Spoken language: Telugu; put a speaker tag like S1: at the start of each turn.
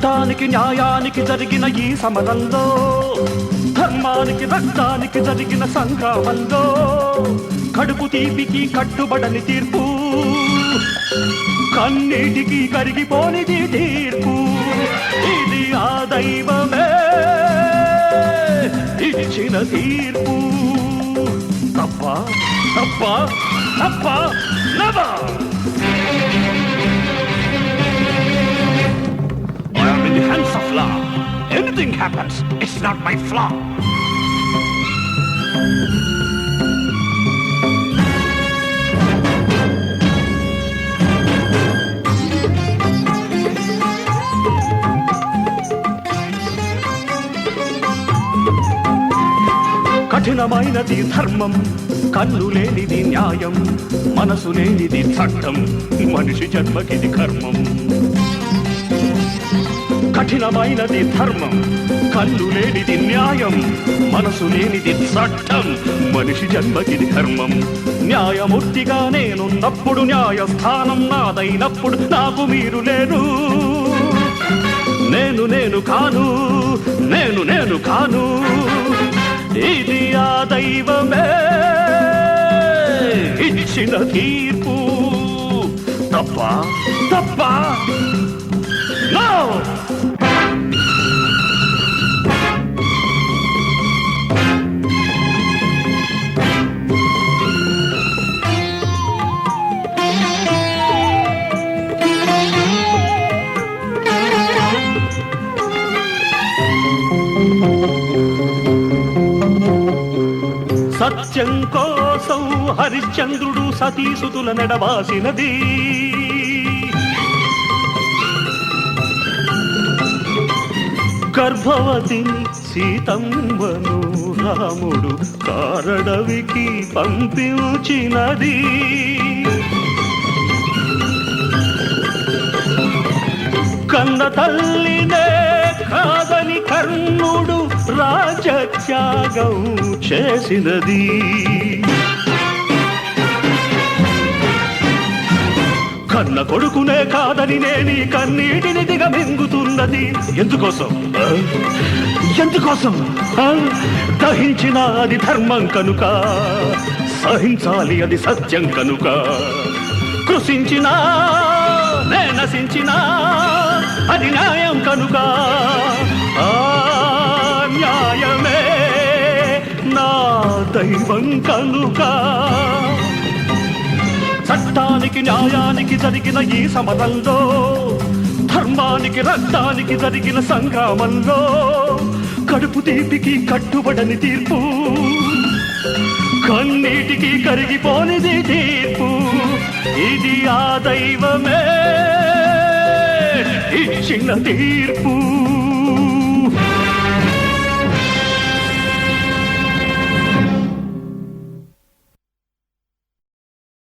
S1: చట్టానికి న్యాయానికి జరిగిన ఈ సమరంలో, ధర్మానికి రక్తానికి జరిగిన సంగ్రామంలో, కడుపు తీపికి కట్టుబడని తీర్పు, కన్నీటికి కరిగిపోనిది తీర్పు. ఇది ఆ దైవమే ఇచ్చిన తీర్పు. తప్ప తప్ప తప్ప never. I am in the hands of law. Anything happens, it's not my flaw. కఠినమైనది ధర్మం, కన్ను లేనిది న్యాయం, మనసు లేనిది చట్టం, మనిషి జన్మకిది కర్మం. కఠినమైనది ధర్మం, కన్ను లేనిది న్యాయం, మనసు లేనిది చట్టం, మనిషి జన్మకిది కర్మం. న్యాయమూర్తిగా నేనున్నప్పుడు, న్యాయస్థానం నాదైనప్పుడు నాకు మీరు లేరు. నేను కాను, నేను కాను. ఇది ఆ దైవమే ఇచ్చిన తీర్పు. తప్ప తప్ప నో. సత్యం కోసం హరిశ్చంద్రుడు సతీసుతుల నెడబాసినది. గర్భవతిని సీతమ్మను రాముడు కారడవికి పంపించినది. కన్న తల్లినే కాదని కర్ణుడు రాజత్యాగం చేసినది. కన్న కొడుకునే కాదని నేని కన్నీటిని దిగమింగుతున్నది. ఎందుకోసం? దహించిన అది ధర్మం కనుక, సహించాలి అది సత్యం కనుక. కృషించినా నశించినా అది న్యాయం కనుక. ఆ న్యాయమే నా దైవం కనుక. చట్టానికి న్యాయానికి జరిగిన ఈ సమరంలో, ధర్మానికి రక్తానికి జరిగిన సంగ్రామంలో, కడుపు తీపికి కట్టుబడని తీర్పు, కన్నీటికి కరిగిపోనిది తీర్పు. ఇది ఆ దైవమే ఇచ్చిన తీర్పు.